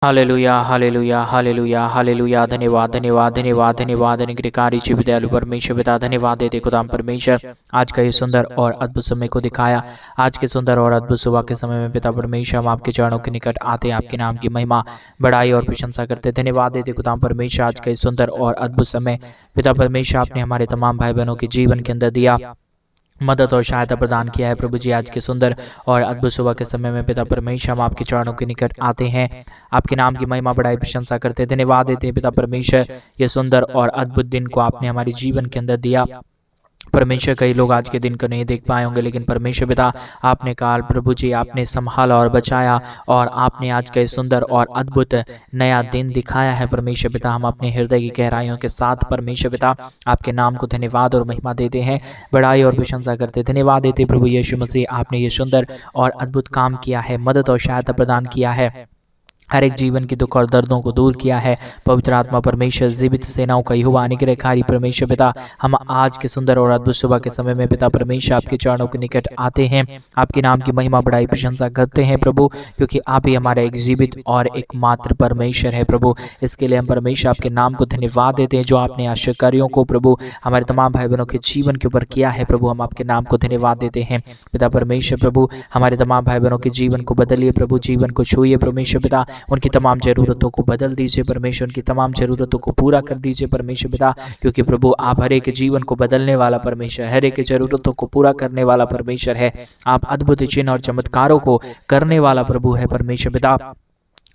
Hallelujah hallelujah hallelujah hallelujah. धन्यवाद धन्यवाद धन्यवाद धन्यवाद अनुग्रहकारी जीव दयालु परमेश्वर पिता, धन्यवाद देते खुदाम परमेश्वर आज का ये सुंदर और अद्भुत समय को दिखाया। आज के सुंदर और अद्भुत सुबह के समय में पिता परमेश्वर हम आपके चरणों के निकट आते हैं, आपके नाम की महिमा बढ़ाई और प्रशंसा करते। धन्यवाद देते खुदाम परमेश्वर आज का ये सुंदर और अद्भुत समय पिता परमेश्वर आपने हमारे तमाम भाई बहनों के जीवन के अंदर दिया, मदद और सहायता प्रदान किया है। प्रभु जी आज के सुंदर और अद्भुत सुबह के समय में पिता परमेश्वर हम आपके चरणों के निकट आते हैं, आपके नाम की महिमा बढ़ाई प्रशंसा करते हैं। धन्यवाद देते हैं पिता परमेश्वर ये सुंदर और अद्भुत दिन को आपने हमारे जीवन के अंदर दिया। परमेश्वर कई लोग आज के दिन को नहीं देख पाए होंगे, लेकिन परमेश्वर पिता आपने कहा प्रभु जी आपने संभाला और बचाया और आपने आज का सुंदर और अद्भुत नया दिन दिखाया है। परमेश्वर पिता हम अपने हृदय की गहराइयों के साथ परमेश्वर पिता आपके नाम को धन्यवाद और महिमा देते हैं, बड़ाई और प्रशंसा करते। धन्यवाद देते प्रभु यीशु मसीह आपने ये सुंदर और अद्भुत काम किया है, मदद और सहायता प्रदान किया है, हर एक जीवन के दुख और दर्दों को दूर किया है। पवित्र आत्मा परमेश्वर जीवित सेनाओं का यहोवा अनुग्रहकारी परमेश्वर पिता हम आज के सुंदर और अद्भुत सुबह के समय में पिता परमेश्वर आपके चरणों के निकट आते हैं, आपके नाम की महिमा बढ़ाई प्रशंसा करते हैं प्रभु, क्योंकि आप ही हमारा एक जीवित और एकमात्र परमेश्वर है। प्रभु इसके लिए हम परमेश्वर आपके नाम को धन्यवाद देते हैं जो आपने आश्चर्यों को प्रभु हमारे तमाम भाई बहनों के जीवन के ऊपर किया है। प्रभु हम आपके नाम को धन्यवाद देते हैं पिता परमेश्वर। प्रभु हमारे तमाम भाई बहनों के जीवन को बदलिए प्रभु, जीवन को छूइए परमेश्वर पिता, उनकी तमाम ज़रूरतों को बदल दीजिए परमेश्वर, उनकी तमाम ज़रूरतों को पूरा कर दीजिए परमेश्वर पिता, क्योंकि प्रभु आप हर एक जीवन को बदलने वाला परमेश्वर, हर एक ज़रूरतों को पूरा करने वाला परमेश्वर है। आप अद्भुत चिन्ह और चमत्कारों को करने वाला प्रभु है परमेश्वर पिता।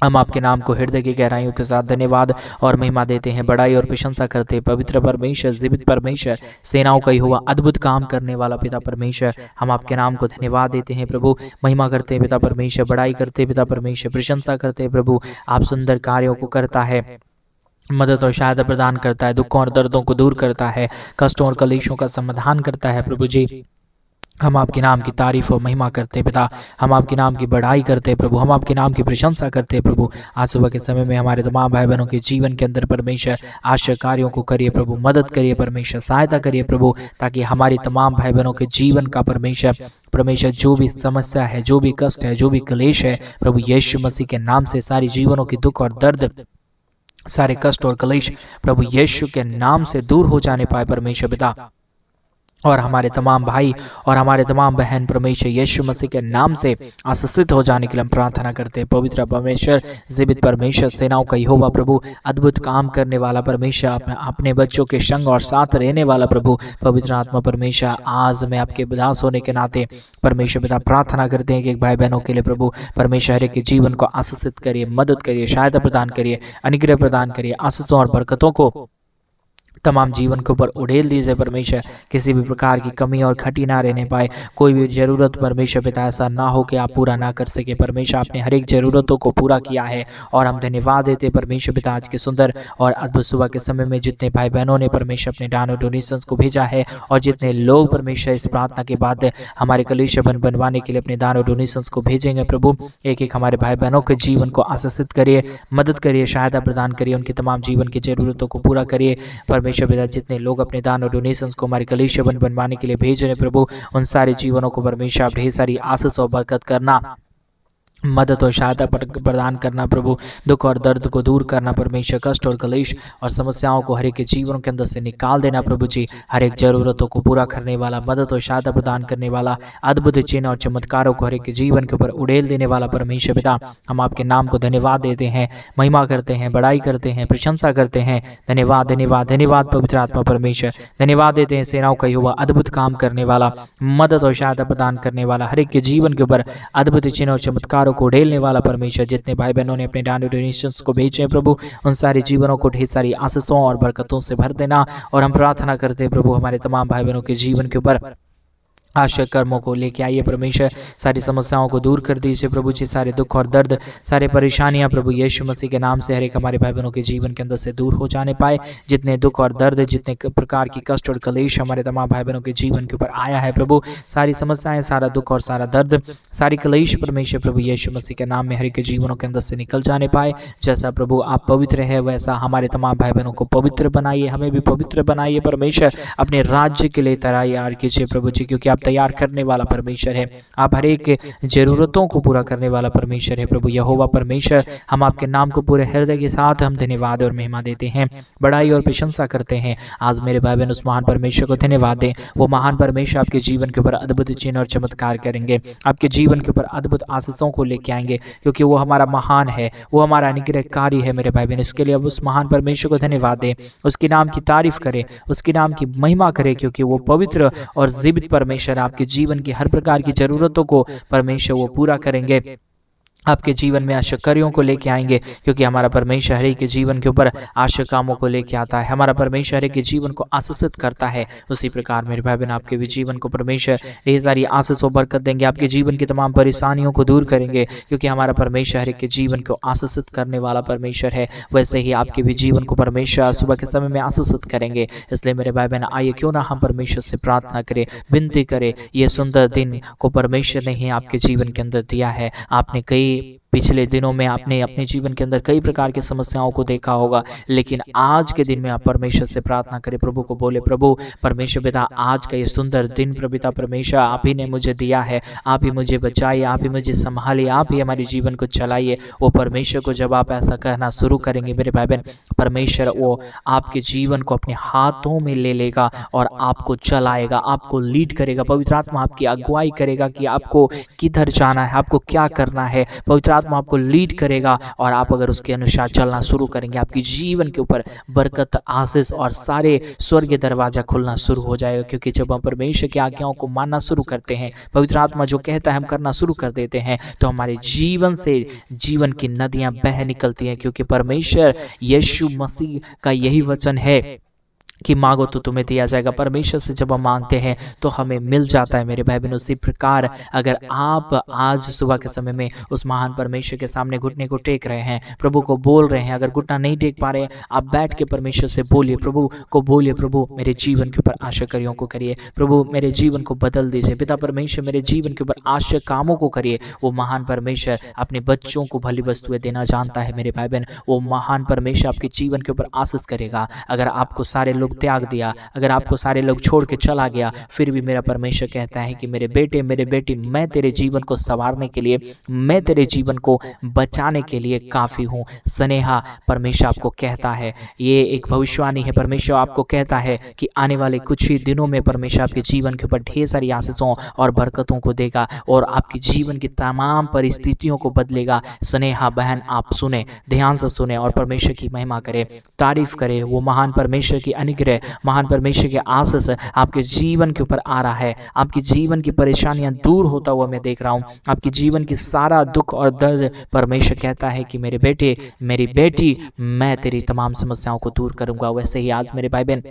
हम आपके नाम को हृदय की गहराइयों के साथ धन्यवाद और महिमा देते हैं, बड़ाई और प्रशंसा करते हैं। पवित्र परमेश्वर, जीवित परमेश्वर, सेनाओं का यहोवा, अद्भुत काम करने वाला पिता परमेश्वर हम आपके नाम को धन्यवाद देते हैं प्रभु, महिमा करते हैं पिता परमेश्वर, बड़ाई करते हैं पिता परमेश्वर, प्रशंसा करते हैं प्रभु। आप सुंदर कार्यों को करता है, मदद और सहायता प्रदान करता है, दुखों और दर्दों को दूर करता है, कष्टों और कलेशों का समाधान करता है। प्रभु जी हम आपके नाम की तारीफ और महिमा करते हैं पिता, हम आपके नाम की बढ़ाई करते हैं प्रभु, हम आपके नाम की प्रशंसा करते हैं प्रभु। आज सुबह के समय में हमारे तमाम भाई बहनों के जीवन के अंदर परमेश्वर आश्चर्य कार्यों को करिए प्रभु, मदद करिए परमेश्वर, सहायता करिए प्रभु, ताकि हमारी तमाम भाई बहनों के जीवन का परमेश्वर जो भी समस्या है, जो भी कष्ट है, जो भी क्लेश है प्रभु यीशु मसीह के नाम से सारी जीवनों की दुख और दर्द, सारे कष्ट और क्लेश प्रभु यीशु के नाम से दूर हो जाने पाए परमेश्वर पिता, और हमारे तमाम भाई और हमारे तमाम बहन परमेश्वर यीशु मसीह के नाम से आशीषित हो जाने के लिए हम प्रार्थना करते हैं। पवित्र परमेश्वर, जीवित परमेश्वर, सेनाओं का यहोवा प्रभु, अद्भुत काम करने वाला परमेश्वर, अपने बच्चों के संग और साथ रहने वाला प्रभु, पवित्र आत्मा परमेश्वर, आज मैं आपके दास होने के नाते परमेश्वर पिता प्रार्थना करते हैं कि भाई बहनों के लिए प्रभु परमेश्वर के जीवन को आशीषित करिए, मदद करिए, सहायता प्रदान करिए, अनुग्रह प्रदान करिए, आशीषों और बरकतों को तमाम जीवन के ऊपर उड़ेल दीजिए परमेश्वर, किसी भी प्रकार की कमी और घटी ना रहने पाए, कोई भी जरूरत परमेश्वर पिता ऐसा ना हो कि आप पूरा ना कर सके। परमेश्वर आपने हर एक जरूरतों को पूरा किया है और हम धन्यवाद देते हैं परमेश्वर पिता आज के सुंदर और अद्भुत सुबह के समय में जितने भाई बहनों ने परमेश्वर अपने दान और डोनेशंस को भेजा है और जितने लोग परमेश्वर इस प्रार्थना के बाद हमारे कलीसिया बनवाने के लिए अपने दान और डोनेशंस को भेजेंगे प्रभु, एक एक हमारे भाई बहनों के जीवन को आशीषित करिए, मदद करिए, सहायता प्रदान करिए, उनकी तमाम जीवन की जरूरतों को पूरा करिए परमेश्वर पिता। जितने लोग अपने दान और डोनेशंस को हमारे कलीसिया बनवाने के लिए भेज रहे प्रभु, उन सारे जीवनों को परमेश्वर आप ढेर सारी आशीष और बरकत करना, मदद और सहायता प्रदान करना प्रभु, दुख और दर्द को दूर करना परमेश्वर, कष्ट और कलेश और समस्याओं को हर एक के जीवन के अंदर से निकाल देना प्रभु जी, हर एक जरूरतों को पूरा करने वाला, मदद और सहायता प्रदान करने वाला, अद्भुत चिन्ह और चमत्कारों को हर एक के जीवन के ऊपर उड़ेल देने वाला परमेश्वर पिता हम आपके नाम को धन्यवाद देते हैं, महिमा करते हैं, बड़ाई करते हैं, प्रशंसा करते हैं। धन्यवाद धन्यवाद धन्यवाद पवित्र आत्मा परमेश्वर, धन्यवाद देते हैं सेनाओं का यहोवा, अद्भुत काम करने वाला, मदद और सहायता प्रदान करने वाला, हर एक के जीवन के ऊपर अद्भुत चिन्ह और चमत्कारों को उड़ेलने वाला परमेश्वर। जितने भाई बहनों ने अपने दान डोनेशंस को भेजे प्रभु, उन सारे जीवनों को ढेर सारी आशीषों और बरकतों से भर देना, और हम प्रार्थना करते हैं प्रभु हमारे तमाम भाई बहनों के जीवन के ऊपर आश्चर्य कर्मों को लेके आइए परमेश्वर, सारी समस्याओं को दूर कर दीजिए प्रभु जी, सारे दुख और दर्द, सारे परेशानियां प्रभु यीशु मसीह के नाम से हर एक हमारे भाई बहनों के जीवन के अंदर से दूर हो जाने पाए। जितने दुख और दर्द, जितने प्रकार की कष्ट और कलेश हमारे तमाम भाई बहनों के जीवन के ऊपर आया है प्रभु, सारी समस्याएं, सारा दुख और सारा दर्द, सारी कलेश परमेश्वर प्रभु यीशु मसीह के नाम में हर एक के जीवनों के अंदर से निकल जाने पाए। जैसा प्रभु आप पवित्र है वैसा हमारे तमाम भाई बहनों को पवित्र बनाइए, हमें भी पवित्र बनाइए परमेश्वर, अपने राज्य के लिए तैयार कीजिए प्रभु जी, क्योंकि आप तैयार करने वाला परमेश्वर है। आप हर एक ज़रूरतों को पूरा करने वाला परमेश्वर है। प्रभु यहोवा परमेश्वर, हम आपके नाम को पूरे हृदय के साथ हम धन्यवाद और महिमा देते हैं, बड़ाई और प्रशंसा करते हैं। आज मेरे भाई बहन उस महान परमेश्वर को धन्यवाद दें। वो महान परमेश्वर आपके जीवन के ऊपर अद्भुत चिन्ह और चमत्कार करेंगे, आपके जीवन के ऊपर अद्भुत आशीषों को लेके आएंगे, क्योंकि वो हमारा महान है, वो हमारा अनुग्रहकारी है मेरे भाई बहन। इसके लिए अब उस महान परमेश्वर को धन्यवाद दें, उसके नाम की तारीफ करें, उसके नाम की महिमा करें, क्योंकि वो पवित्र और जीवित परमेश्वर आपके जीवन की हर प्रकार की जरूरतों को परमेश्वर वो पूरा करेंगे, आपके जीवन में आश्चर्यों को लेके आएंगे, क्योंकि हमारा परमेश्वर हर एक के जीवन के ऊपर आश्चर्य कामों को लेके आता है। हमारा परमेश्वर हर एक के जीवन को आशीषित करता है। उसी प्रकार मेरे भाई बहन आपके भी जीवन को परमेश्वर ढेर सारी आशीष और बरकत देंगे, आपके जीवन की तमाम परेशानियों को दूर करेंगे, क्योंकि हमारा परमेश्वर हर एक के जीवन को आशीषित करने वाला परमेश्वर है। वैसे ही आपके भी जीवन को परमेश्वर सुबह के समय में आशीषित करेंगे। इसलिए मेरे भाई बहन आइए क्यों ना हम परमेश्वर से प्रार्थना करें, विनती करें। ये सुंदर दिन को परमेश्वर ने ही आपके जीवन के अंदर दिया है। आपने कई पिछले दिनों में आपने अपने जीवन के अंदर कई प्रकार की समस्याओं को देखा होगा, लेकिन आज के दिन में आप परमेश्वर से प्रार्थना करें, प्रभु को बोले, प्रभु परमेश्वर पिता आज का ये सुंदर दिन प्रभु पिता परमेश्वर आप ही ने मुझे दिया है, आप ही मुझे बचाइए, आप ही मुझे संभालिए, आप ही हमारे जीवन को चलाइए। वो परमेश्वर को जब आप ऐसा कहना शुरू करेंगे मेरे भाई बहन, परमेश्वर वो आपके जीवन को अपने हाथों में ले लेगा और आपको चलाएगा, आपको लीड करेगा। पवित्र आत्मा आपकी अगुवाई करेगा कि आपको किधर जाना है, आपको क्या करना है। पवित्र आत्मा आपको लीड करेगा और आप अगर उसके अनुसार चलना शुरू करेंगे, आपकी जीवन के ऊपर बरकत, आशीष और सारे स्वर्गीय दरवाजा खुलना शुरू हो जाएगा। क्योंकि जब हम परमेश्वर की आज्ञाओं को मानना शुरू करते हैं, पवित्र आत्मा जो कहता है हम करना शुरू कर देते हैं, तो हमारे जीवन से जीवन की नदियां बह निकलती हैं। क्योंकि परमेश्वर यीशु मसीह का यही वचन है कि मांगो तो तुम्हें दिया जाएगा। परमेश्वर से जब हम मांगते हैं तो हमें मिल जाता है मेरे भाई बहन। उसी प्रकार अगर आप आज सुबह के समय में उस महान परमेश्वर के सामने घुटने को टेक रहे हैं, प्रभु को बोल रहे हैं, अगर घुटना नहीं टेक पा रहे, आप बैठ के परमेश्वर से बोलिए, प्रभु को बोलिए, प्रभु मेरे जीवन के ऊपर आश्चर्यों को करिए, प्रभु मेरे जीवन को बदल दीजिए। पिता परमेश्वर मेरे जीवन के ऊपर आश्चर्य कामों को करिए। वो महान परमेश्वर अपने बच्चों को भली वस्तुएं देना जानता है मेरे भाई बहन। वो महान परमेश्वर आपके जीवन के ऊपर आशीष करेगा। अगर आपको सारे लोग त्याग दिया, अगर आपको सारे लोग छोड़ के चला गया, फिर भी मेरा परमेश्वर कहता है कि मेरे बेटे, मेरे बेटी, मैं तेरे जीवन को संवारने के लिए, मैं तेरे जीवन को बचाने के लिए काफी हूँ। स्नेहा परमेश्वर आपको कहता है, ये एक भविष्यवाणी है। परमेश्वर आपको कहता है कि आने वाले कुछ ही दिनों में परमेश्वर आपके जीवन के ऊपर ढेर सारी आशीषों और बरकतों को देगा और आपके जीवन की तमाम परिस्थितियों को बदलेगा। स्नेहा बहन आप सुने, ध्यान से सुने और परमेश्वर की महिमा करें, तारीफ करें। वो महान परमेश्वर की अनुग्रह, महान परमेश्वर के आशीष आपके जीवन के ऊपर आ रहा है। आपकी जीवन की परेशानियां दूर होता हुआ मैं देख रहा हूं। आपकी जीवन की सारा दुख और दर्द परमेश्वर कहता है कि मेरे बेटे, मेरी बेटी, मैं तेरी तमाम समस्याओं को दूर करूंगा। वैसे ही आज मेरे भाई बहन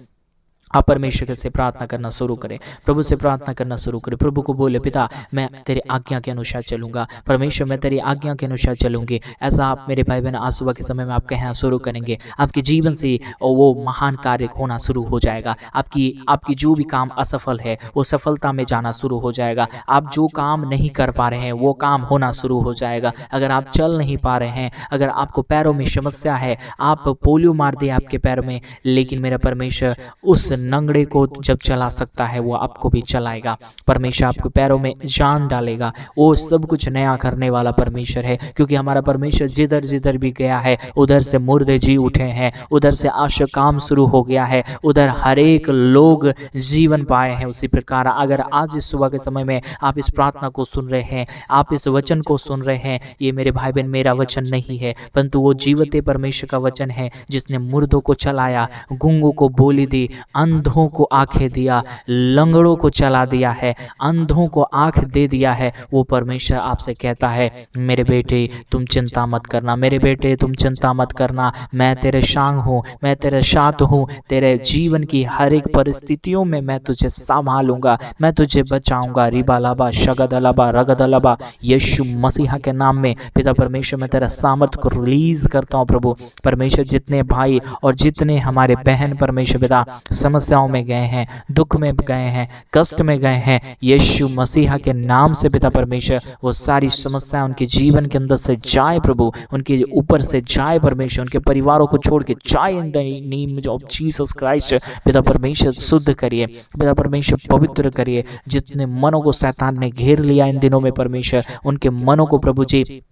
आप परमेश्वर से प्रार्थना करना शुरू करें, प्रभु से प्रार्थना करना शुरू करें। प्रभु को बोले, पिता मैं तेरे आज्ञा के अनुसार चलूंगा, परमेश्वर मैं तेरी आज्ञा के अनुसार चलूंगी। ऐसा आप मेरे भाई बहन आज सुबह के समय में आप कहना शुरू करेंगे, आपके जीवन से वो महान कार्य होना शुरू हो जाएगा। आपकी जो भी काम असफल है वो सफलता में जाना शुरू हो जाएगा। आप जो काम नहीं कर पा रहे हैं वो काम होना शुरू हो जाएगा। अगर आप चल नहीं पा रहे हैं, अगर आपको पैरों में समस्या है, आप पोलियो मार दिए आपके पैरों में, लेकिन मेरा परमेश्वर उस नंगड़े को जब चला सकता है वो आपको भी चलाएगा। परमेश्वर आपके पैरों में जान डालेगा। वो सब कुछ नया करने वाला परमेश्वर है, क्योंकि हमारा परमेश्वर जिधर जिधर भी गया है उधर से मुर्दे जी उठे हैं, उधर से आशा काम शुरू हो गया है, उधर हर एक लोग जीवन पाए हैं। उसी प्रकार अगर आज इस सुबह के समय में आप इस प्रार्थना को सुन रहे हैं, आप इस वचन को सुन रहे हैं, ये मेरे भाई बहन मेरा वचन नहीं है, परंतु वो जीवते परमेश्वर का वचन है, जिसने मुर्दों को चलाया, गूंगों को बोली दी, अंधों को आंखें दिया, लंगड़ों को चला दिया है, अंधों को आंख दे दिया है। वो परमेश्वर आपसे कहता है, मेरे बेटे तुम चिंता मत करना, मेरे बेटे तुम चिंता मत करना, मैं तेरे संग हूँ, मैं तेरे साथ हूँ। तेरे जीवन की हर एक परिस्थितियों में मैं तुझे संभालूंगा, मैं तुझे बचाऊंगा। रिबा लाबा शगद लाबा रगद लाबा, यीशु मसीहा के नाम में पिता परमेश्वर मैं तेरा सामर्थ को रिलीज करता हूँ। प्रभु परमेश्वर जितने भाई और जितने हमारे बहन परमेश्वर पिता समस्या समस्याओं में गए हैं, दुख में गए हैं, कष्ट में गए हैं, यीशु मसीहा के नाम से पिता परमेश्वर वो सारी समस्याएं उनके जीवन के अंदर से जाए प्रभु, उनके ऊपर से जाए परमेश्वर, उनके परिवारों को छोड़ के जाए in the name of Jesus Christ. पिता परमेश्वर शुद्ध करिए, पिता परमेश्वर पवित्र करिए। जितने मनों को शैतान ने घेर लिया इन दिनों में परमेश्वर, उनके मनों को प्रभु जी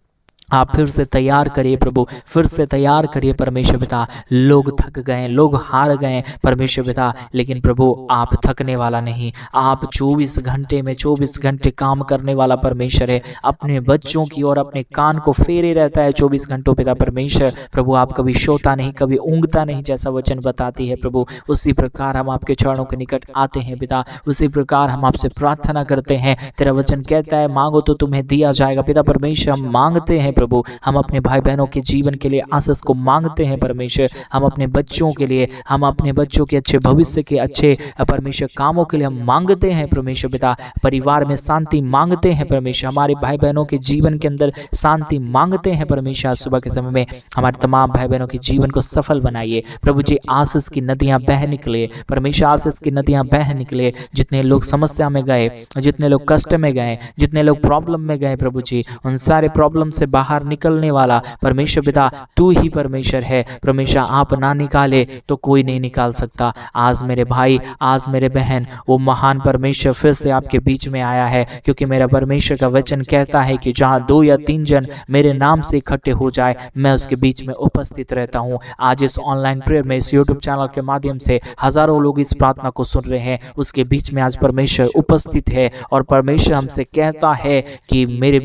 आप फिर से तैयार करिए प्रभु, फिर से तैयार करिए परमेश्वर पिता। लोग थक गए, लोग हार गए परमेश्वर पिता, लेकिन प्रभु आप थकने वाला नहीं, आप 24 घंटे में 24 घंटे काम करने वाला परमेश्वर है। अपने बच्चों की ओर अपने कान को फेरे रहता है 24 घंटों पिता परमेश्वर। प्रभु आप कभी सोता नहीं, कभी ऊँगता नहीं, जैसा वचन बताती है प्रभु। उसी प्रकार हम आपके चरणों के निकट आते हैं पिता, उसी प्रकार हम आपसे प्रार्थना करते हैं। तेरा वचन कहता है मांगो तो तुम्हें दिया जाएगा। पिता परमेश्वर हम मांगते हैं प्रभु, हम अपने भाई बहनों के जीवन के लिए आशीष को मांगते हैं परमेश्वर। हम अपने बच्चों के लिए, हम अपने बच्चों के अच्छे भविष्य के अच्छे परमेश्वर कामों के लिए हम मांगते हैं परमेश्वर पिता। परिवार में शांति मांगते हैं परमेश्वर, हमारे भाई बहनों के जीवन के अंदर शांति मांगते हैं परमेश्वर। सुबह के समय में हमारे तमाम भाई बहनों के जीवन को सफल बनाइए प्रभु जी। आशीष की नदियां बह निकले परमेश्वर, आशीष की नदियां बह निकले। जितने लोग समस्या में गए, जितने लोग कष्ट में गए, जितने लोग प्रॉब्लम में गए प्रभु जी, उन सारे प्रॉब्लम से बाहर निकलने वाला परमेश्वर पिता तू ही परमेश्वर है परमेश्वर। आप ना निकाले तो कोई नहीं निकाल सकता। आज मेरे भाई, आज मेरे बहन, वो महान परमेश्वर फिर से आपके बीच में आया है, क्योंकि मेरा परमेश्वर का वचन कहता है कि जहाँ 2 या 3 जन मेरे नाम से इकट्ठे हो जाए, मैं उसके बीच में उपस्थित रहता हूँ। आज इस ऑनलाइन प्रेयर में, इस यूट्यूब चैनल के माध्यम से हजारों लोग इस प्रार्थना को सुन रहे हैं, उसके बीच में आज परमेश्वर उपस्थित है। और परमेश्वर हमसे कहता है कि मेरे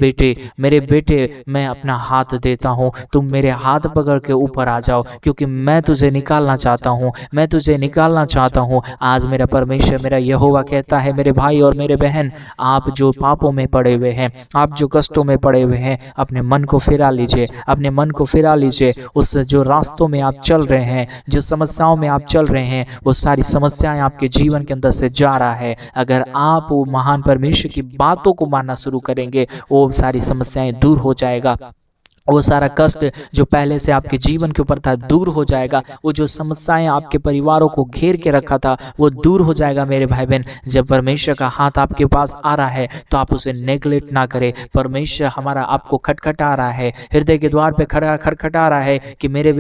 बेटे मैं अपना हाथ देता हूँ, तुम मेरे हाथ पकड़ के ऊपर आ जाओ, क्योंकि मैं तुझे निकालना चाहता हूँ, मैं तुझे निकालना चाहता हूँ। आज मेरा परमेश्वर, मेरा यहोवा कहता है मेरे भाई और मेरे बहन, आप जो पापों में पड़े हुए हैं, आप जो कष्टों में पड़े हुए हैं, अपने मन को फिरा लीजिए, अपने मन को फिरा लीजिए। उस जो रास्तों में आप चल रहे हैं, जो समस्याओं में आप चल रहे हैं, वो सारी समस्याएं आपके जीवन के अंदर से जा रहा है। अगर आप वो महान परमेश्वर की बातों को मानना शुरू करेंगे, वो सारी समस्याएं दूर हो जाएगा। वो सारा कष्ट जो पहले से आपके जीवन के ऊपर था दूर हो जाएगा। वो जो समस्याएं आपके परिवारों को घेर के रखा था वो दूर हो जाएगा मेरे भाई बहन। जब परमेश्वर का हाथ आपके पास आ रहा है तो आप उसे नेग्लेक्ट ना करें। परमेश्वर हमारा आपको खटखटा रहा है, हृदय के द्वार पे खटखटा रहा है कि मेरे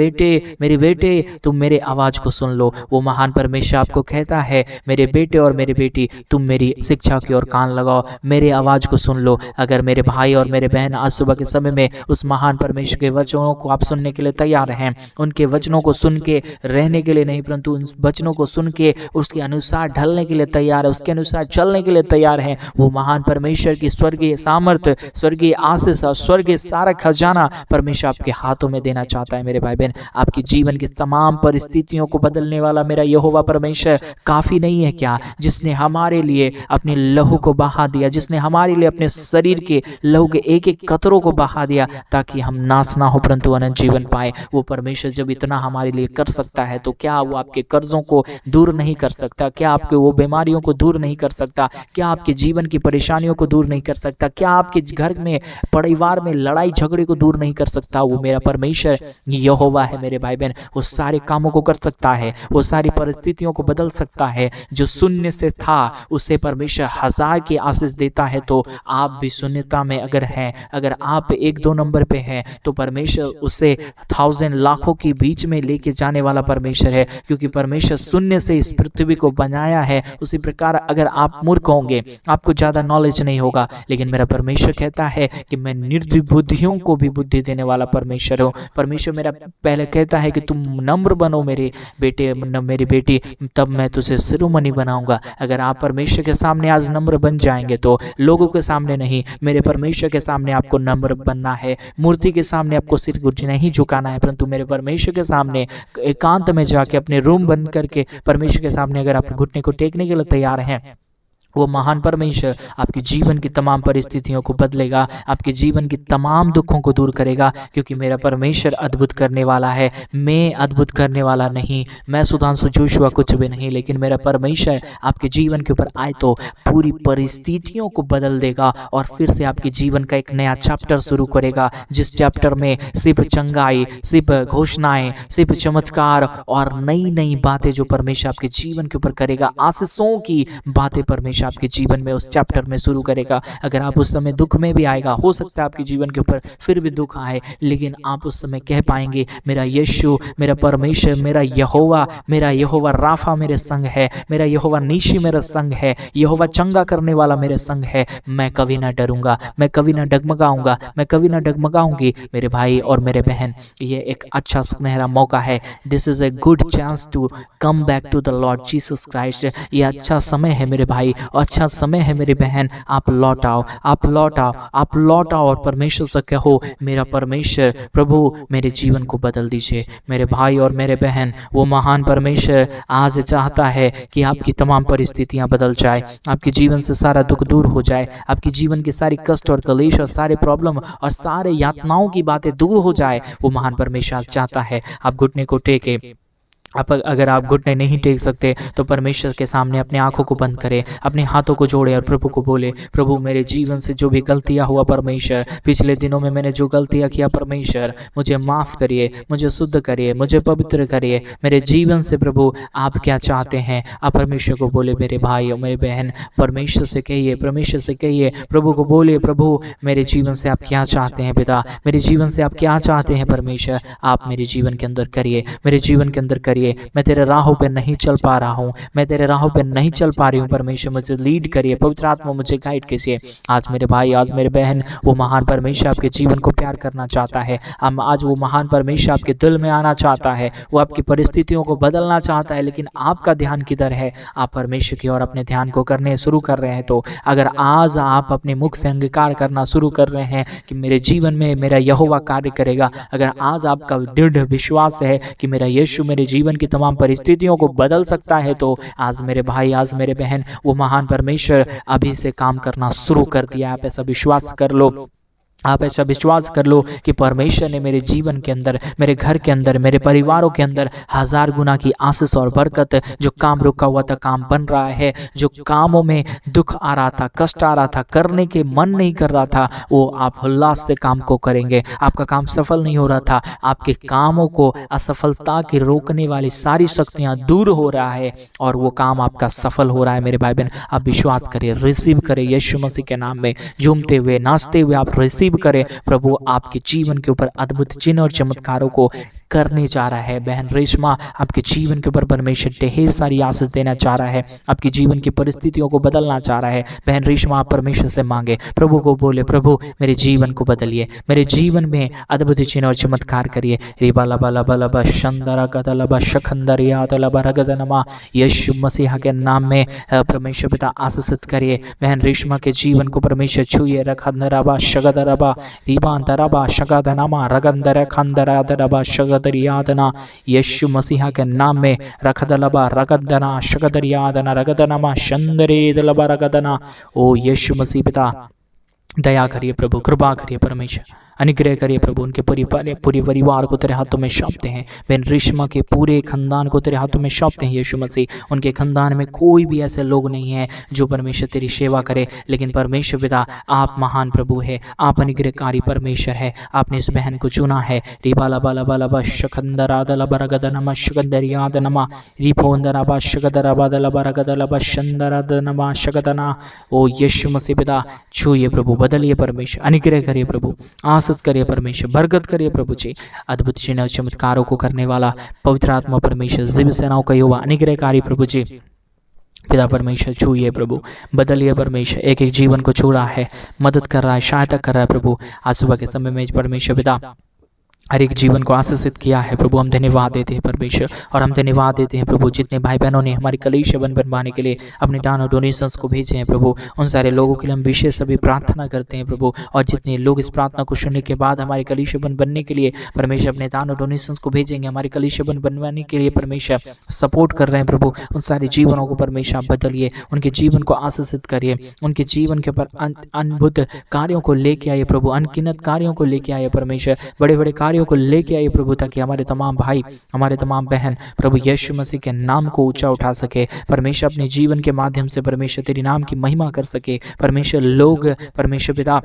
बेटे तुम मेरे आवाज को सुन लो। वो महान परमेश्वर आपको कहता है मेरे बेटे और मेरी बेटी, तुम मेरी शिक्षा की ओर कान लगाओ, मेरे आवाज को सुन लो। अगर मेरे भाई और मेरे बहन आज सुबह के समय में उस महान परमेश्वर के वचनों को आप सुनने के लिए तैयार हैं, उनके वचनों को सुन के रहने के लिए नहीं, परंतु उन वचनों को सुन के उसके अनुसार ढलने के लिए तैयार है, उसके अनुसार चलने के लिए तैयार हैं, वो महान परमेश्वर की स्वर्गीय सामर्थ्य, स्वर्गीय आशीष और स्वर्गीय सारा खजाना परमेश्वर आपके हाथों में देना चाहता है। मेरे भाई बहन, आपके जीवन की तमाम परिस्थितियों को बदलने वाला मेरा यहोवा परमेश्वर काफी नहीं है क्या? जिसने हमारे लिए अपने लहू को बहा दिया, जिसने हमारे लिए अपने शरीर के लहू के एक एक कतरों को बहा दिया, ताकि हम नाश ना हो परंतु अनंत जीवन पाए। वो परमेश्वर जब इतना हमारे लिए कर सकता है तो क्या वो आपके कर्जों को दूर नहीं कर सकता? क्या आपके वो बीमारियों को दूर नहीं कर सकता? क्या आपके जीवन की परेशानियों को दूर नहीं कर सकता? क्या आपके घर में, परिवार में लड़ाई झगड़े को दूर नहीं कर सकता? वो मेरा परमेश्वर यहोवा है मेरे भाई बहन। वो सारे कामों को कर सकता है, वो सारी परिस्थितियों को बदल सकता है। जो शून्य से था उसे परमेश्वर 1000 की आशीष देता है। तो आप भी शून्यता में अगर हैं, अगर आप 1-2 नंबर पे हैं, तो परमेश्वर उसे 1000 लाखों के बीच में लेके जाने वाला परमेश्वर है, क्योंकि परमेश्वर शून्य से इस पृथ्वी को बनाया है। उसी प्रकार अगर आप मूर्ख होंगे, आपको ज्यादा नॉलेज नहीं होगा, लेकिन मेरा परमेश्वर कहता है कि मैं निर्बुद्धियों को भी बुद्धि देने वाला परमेश्वर हूँ। परमेश्वर मेरा पहले कहता है कि तुम नम्र बनो मेरे बेटे, मेरी बेटी, तब मैं तुझे शिरोमणि बनाऊंगा। अगर आप परमेश्वर के सामने आज नम्र बन जाएंगे, तो लोगों के सामने नहीं, मेरे परमेश्वर के सामने आपको नम्र बनना है। मूर्ति के सामने आपको सिर नहीं झुकाना है, परंतु मेरे परमेश्वर के सामने एकांत में जाके अपने रूम बंद करके परमेश्वर के सामने अगर आप घुटने को टेकने के लिए तैयार हैं, वो महान परमेश्वर आपके जीवन की तमाम परिस्थितियों को बदलेगा, आपके जीवन की तमाम दुखों को दूर करेगा, क्योंकि मेरा परमेश्वर अद्भुत करने वाला है। मैं अद्भुत करने वाला नहीं, मैं सुधांशु जोशुआ कुछ भी नहीं, लेकिन मेरा परमेश्वर आपके जीवन के ऊपर आए तो पूरी परिस्थितियों को बदल देगा और फिर से आपके जीवन का एक नया चैप्टर शुरू करेगा, जिस चैप्टर में सिर्फ चंगाई, सिर्फ घोषणाएं, सिर्फ चमत्कार और नई नई बातें जो परमेश्वर आपके जीवन के ऊपर करेगा, आशीषों की बातें परमेश्वर आपके जीवन में उस चैप्टर में शुरू करेगा। अगर आप उस समय दुख में भी आएगा, हो सकता है आपके जीवन के ऊपर फिर भी दुख आए, लेकिन आप उस समय कह पाएंगे मेरा यीशु, मेरा परमेश्वर, मेरा यहोवा राफा मेरे संग है, मेरा यहोवा नीशी मेरा संग है, यहोवा चंगा करने वाला मेरे संग है। मैं कभी ना डरूंगा, मैं कभी ना डगमगाऊंगा, मैं कभी ना डगमगाऊंगी। मेरे भाई और मेरे बहन, ये एक अच्छा सुनहरा मौका है। This is a good chance to come back to the Lord Jesus Christ. ये अच्छा समय है मेरे भाई, अच्छा समय है मेरी बहन, आप लौट आओ, आप लौट आओ, आप लौट आओ और परमेश्वर से कहो मेरा परमेश्वर प्रभु मेरे जीवन को बदल दीजिए। मेरे भाई और मेरे बहन, वो महान परमेश्वर आज चाहता है कि आपकी तमाम परिस्थितियां बदल जाए, आपके जीवन से सारा दुख दूर हो जाए, आपके जीवन की सारी कष्ट और कलेश और सारे प्रॉब्लम और सारे यातनाओं की बातें दूर हो जाए। वो महान परमेश्वर चाहता है आप घुटने को टेके। अगर आप घुटने नहीं टेक सकते तो परमेश्वर के सामने अपने आंखों को बंद करें, अपने हाथों को जोड़े और प्रभु को बोले, प्रभु मेरे जीवन से जो भी गलतियां हुआ परमेश्वर, पिछले दिनों में मैंने जो गलतियां किया परमेश्वर, मुझे माफ़ करिए, मुझे शुद्ध करिए, मुझे पवित्र करिए। मेरे जीवन से प्रभु आप क्या चाहते हैं, आप परमेश्वर को बोले। मेरे भाई और मेरे बहन, परमेश्वर से कहिए, परमेश्वर से कहिए, प्रभु को बोले, प्रभु मेरे जीवन से आप क्या चाहते हैं पिता, मेरे जीवन से आप क्या चाहते हैं परमेश्वर, आप मेरे जीवन के अंदर करिए, मेरे जीवन के अंदर करिए। मैं तेरे राहों पे नहीं चल पा रहा हूँ, मैं तेरे राहों पे नहीं चल पा रही हूँ परमेश्वर, मुझे लीड करिए, पवित्र आत्मा मुझे गाइड कीजिए। आज मेरे भाई, आज मेरे बहन, वो महान परमेश्वर आपके जीवन को प्यार करना चाहता है। आज वो महान परमेश्वर आपके दिल में आना चाहता है, वो आपकी परिस्थितियों को बदलना चाहता है, लेकिन आपका ध्यान किधर है? आप परमेश्वर की ओर अपने ध्यान को करने शुरू कर रहे हैं। तो अगर आज आप अपने मुख से अंगीकार करना शुरू कर रहे हैं कि मेरे जीवन में मेरा यहोवा कार्य करेगा, अगर आज आपका दृढ़ विश्वास है कि मेरा यीशु मेरे जीवन की तमाम परिस्थितियों को बदल सकता है, तो आज मेरे भाई, आज मेरे बहन, वो महान परमेश्वर अभी से काम करना शुरू कर दिया। आप ऐसा विश्वास कर लो, आप ऐसा विश्वास कर लो कि परमेश्वर ने मेरे जीवन के अंदर, मेरे घर के अंदर, मेरे परिवारों के अंदर 1000 गुना की आशीष और बरकत, जो काम रुका हुआ था काम बन रहा है, जो कामों में दुख आ रहा था, कष्ट आ रहा था, करने के मन नहीं कर रहा था, वो आप उल्लास से काम को करेंगे। आपका काम सफल नहीं हो रहा था, आपके कामों को असफलता की रोकने वाली सारी शक्तियां दूर हो रहा है और वो काम आपका सफल हो रहा है। मेरे भाई बहन, आप विश्वास करिए, रिसीव करें यीशु मसीह के नाम में, झूमते हुए, नाचते हुए आप रिसीव करें। प्रभु आपके जीवन के ऊपर अद्भुत चिन्ह और चमत्कारों को करने जा रहा है। बहन रेशमा, आपके जीवन के ऊपर परमेश्वर ढेर सारी आशीष देना चाह रहा है, आपकी जीवन की परिस्थितियों को बदलना चाह रहा है। बहन रेशमा, आप परमेश्वर से मांगे, प्रभु को बोले, प्रभु मेरे जीवन को बदलिए, मेरे जीवन में अद्भुत चिन्ह और चमत्कार करिए। रिबाला शंदरा गदलबा शखंदरिया तलबा रगदनमा, यीशु मसीह के नाम में परमेश्वर पिता आशीषित करिए। बहन रेशमा के जीवन को परमेश्वर छुए। रखंदराबा शगदरबा रिबांतरबा शगदनमा रगंदर खंदरादरबा शगदरियादना, यीशु मसीहा के नाम में रखदलबा रगदना शगदरियादना रगदनमा शंदरेदलबा रगदना। ओ यीशु मसीह पिता, दया करिए प्रभु, कृपा करिए परमेश्वर, अनुग्रह करिए प्रभु। उनके पूरे परिवार को तेरे हाथों में सौंपते हैं। बहन रेशमा के पूरे खानदान को तेरे हाथों में सौंपते हैं यीशु मसीह। उनके खानदान में कोई भी ऐसे लोग नहीं है जो परमेश्वर तेरी सेवा करे, लेकिन परमेश्वर पिता आप महान प्रभु है, आप अनुग्रहकारी परमेश्वर है। आपने इस बहन को चुना है। रिबाला बाला बाला बा शखंदरादला बरगदनमा शगदरियादनमा रिपोंदराबा शगदराबादला बरगदला बा शंदरादनमा शगदना। ओ यीशु मसीह पिता, छूइए प्रभु, बदलिए परमेश्वर, अनुग्रह करिए प्रभु, आशीष करिए परमेश्वर, बरकत करिए प्रभु जी। अद्भुत चिन्ह चमत्कारों को करने वाला पवित्र आत्मा परमेश्वर, जीव सेनाओं का युवा अनुग्रहकारी प्रभु जी, पिता परमेश्वर छूइए प्रभु, बदलिए परमेश्वर। एक एक जीवन को छू रहा है, मदद कर रहा है, सहायता कर रहा है प्रभु। आज सुबह के समय में परमेश्वर पिता हर एक जीवन को आशीषित किया है प्रभु। हम धन्यवाद देते हैं परमेश्वर, और हम धन्यवाद देते हैं प्रभु जितने भाई बहनों ने हमारी कलीसिया बनवाने के लिए अपने दान और डोनेशंस को भेजे हैं प्रभु, उन सारे लोगों के लिए हम विशेष सभी प्रार्थना करते हैं प्रभु। और जितने लोग इस प्रार्थना को सुनने के बाद हमारी कलीसिया बनने के लिए परमेश्वर अपने दान और डोनेशंस को भेजेंगे, हमारी कलीसिया बनवाने के लिए परमेश्वर सपोर्ट कर रहे हैं प्रभु, उन सारे जीवनों को परमेश्वर आप बदलिए, उनके जीवन को आशीषित करिए, उनके जीवन के ऊपर अद्भुत कार्यों को लेके आइए प्रभु, अनगिनत कार्यों को लेके आइए परमेश्वर, बड़े बड़े कार्यों को लेके आइए प्रभु, ताकि हमारे तमाम भाई, हमारे तमाम बहन प्रभु यीशु मसीह के नाम को ऊंचा उठा सके परमेश्वर, अपने जीवन के माध्यम से परमेश्वर तेरी नाम की महिमा कर सके परमेश्वर। लोग परमेश्वर पिता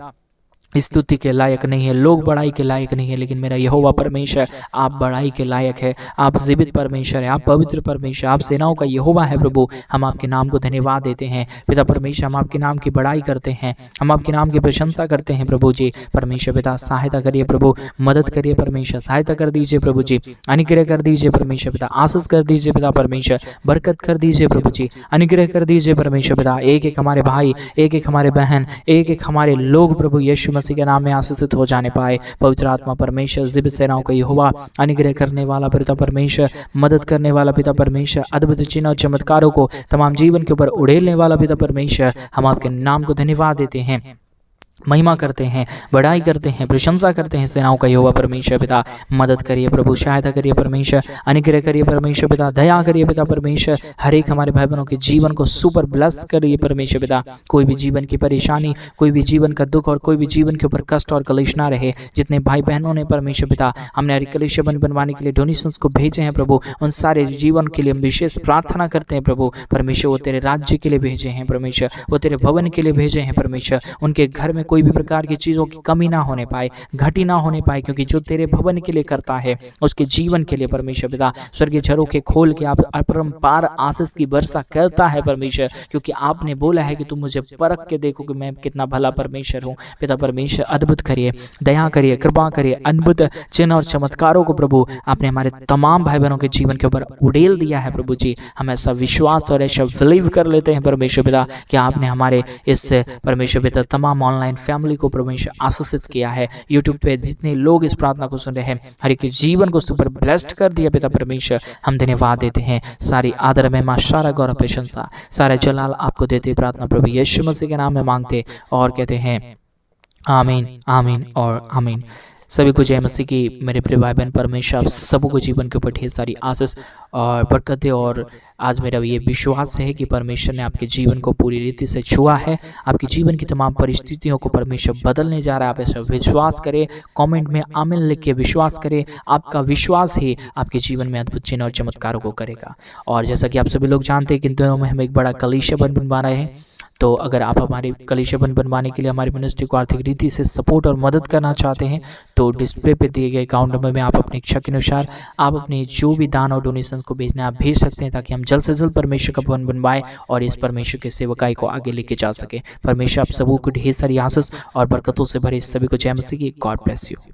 स्तुति के लायक नहीं है, लोग बड़ाई के लायक नहीं है, लेकिन मेरा यहोवा परमेश्वर आप बड़ाई के लायक है, आप जीवित परमेश्वर है, आप पवित्र परमेश्वर, आप सेनाओं का यहोवा है प्रभु। हम आपके नाम को धन्यवाद देते हैं पिता परमेश्वर, हम आपके नाम की बड़ाई करते हैं, हम आपके नाम की प्रशंसा करते हैं प्रभु जी। परमेश्वर पिता सहायता करिए प्रभु, मदद करिए परमेश्वर, सहायता कर दीजिए प्रभु जी, अनुग्रह कर दीजिए परमेश्वर पिता, आशीष कर दीजिए पिता परमेश्वर, बरकत कर दीजिए प्रभु जी, अनुग्रह कर दीजिए परमेश्वर पिता। एक एक हमारे भाई, एक एक हमारे बहन, एक एक हमारे लोग प्रभु यीशु मसीह के नाम में आशीषित हो जाने पाए। पवित्र आत्मा परमेश्वर जीवित सेनाओं का यहोवा, अनुग्रह करने वाला पिता परमेश्वर, मदद करने वाला पिता परमेश्वर, अद्भुत चिन्ह और चमत्कारों को तमाम जीवन के ऊपर उड़ेलने वाला पिता परमेश्वर, हम आपके नाम को धन्यवाद देते हैं, महिमा करते हैं, बड़ाई करते हैं, प्रशंसा करते हैं। सेनाओं का यहोवा परमेश्वर पिता, मदद करिए प्रभु, सहायता करिए परमेश्वर, अनुग्रह करिए परमेश्वर पिता, दया करिए पिता परमेश्वर। हर एक हमारे भाई बहनों के जीवन को सुपर ब्लेस करिए परमेश्वर पिता। कोई भी जीवन की परेशानी, कोई भी जीवन का दुख और कोई भी जीवन के ऊपर कष्ट और कलेश ना रहे। जितने भाई बहनों ने परमेश्वर पिता हमने हरी कलीसिया बनवाने के लिए डोनेशंस को भेजे हैं प्रभु, उन सारे जीवन के लिए हम विशेष प्रार्थना करते हैं प्रभु परमेश्वर। वो तेरे राज्य के लिए भेजे हैं परमेश्वर, वो तेरे भवन के लिए भेजे हैं परमेश्वर। उनके घर में कोई भी प्रकार की चीजों की कमी ना होने पाए, घटी ना होने पाए, क्योंकि जो तेरे भवन के लिए करता है उसके जीवन के लिए परमेश्वर पिता स्वर्गीय झरों के खोल के आप अपरंपार आशीष की वर्षा करता है परमेश्वर, क्योंकि आपने बोला है कि तुम मुझे परख के देखो कि मैं कितना भला परमेश्वर हूँ। पिता परमेश्वर अद्भुत करिए, दया करिए, कृपा करिए, अद्भुत चिन्ह और चमत्कारों को प्रभु आपने हमारे तमाम भाई बहनों के जीवन के ऊपर उड़ेल दिया है प्रभु जी। हम ऐसा विश्वास और ऐसा बिलीव कर लेते हैं परमेश्वर पिता कि आपने हमारे इस परमेश्वर पिता तमाम ऑनलाइन फैमिली को परमेश्वर आशीषित किया है। यूट्यूब पे जितने लोग इस प्रार्थना को सुन रहे हैं, हर एक जीवन को सुपर ब्लेस्ड कर दिया पिता परमेश्वर। हम धन्यवाद देते हैं, सारी आदर महिमा, सारा गौरव प्रशंसा, सारा जलाल आपको देते प्रार्थना प्रभु यीशु मसीह के नाम में मांगते और कहते हैं आमीन, आमीन और आमीन। सभी को जय मसीह की। मेरे प्रिय भाई बहन, परमेश्वर आप सबको जीवन के ऊपर ढेर सारी आशीष और बरकत दे। और आज मेरा ये विश्वास है कि परमेश्वर ने आपके जीवन को पूरी रीति से छुआ है, आपके जीवन की तमाम परिस्थितियों को परमेश्वर बदलने जा रहा है। आप ऐसा विश्वास करें, कमेंट में आमीन लिख के विश्वास करें। आपका विश्वास ही आपके जीवन में अद्भुत चिन्ह और चमत्कारों को करेगा। और जैसा कि आप सभी लोग जानते हैं कि इन दिनों में हम एक बड़ा कलीसिया बनवा रहे हैं, तो अगर आप हमारी कलीसिया बनवाने के लिए हमारी मिनिस्ट्री को आर्थिक रीति से सपोर्ट और मदद करना चाहते हैं, तो डिस्प्ले पे दिए गए अकाउंट नंबर में आप अपनी इच्छा के अनुसार आप अपने जो भी दान और डोनेशन को भेजना आप भेज सकते हैं, ताकि हम जल्द से जल्द परमेश्वर का भवन बनवाएं और इस परमेश्वर के सेवकाई को आगे लेके जा सके। परमेश्वर आप सबको ढेर सारी आशीष और बरकतों से भरे सभी को जय मसीह की। God bless you.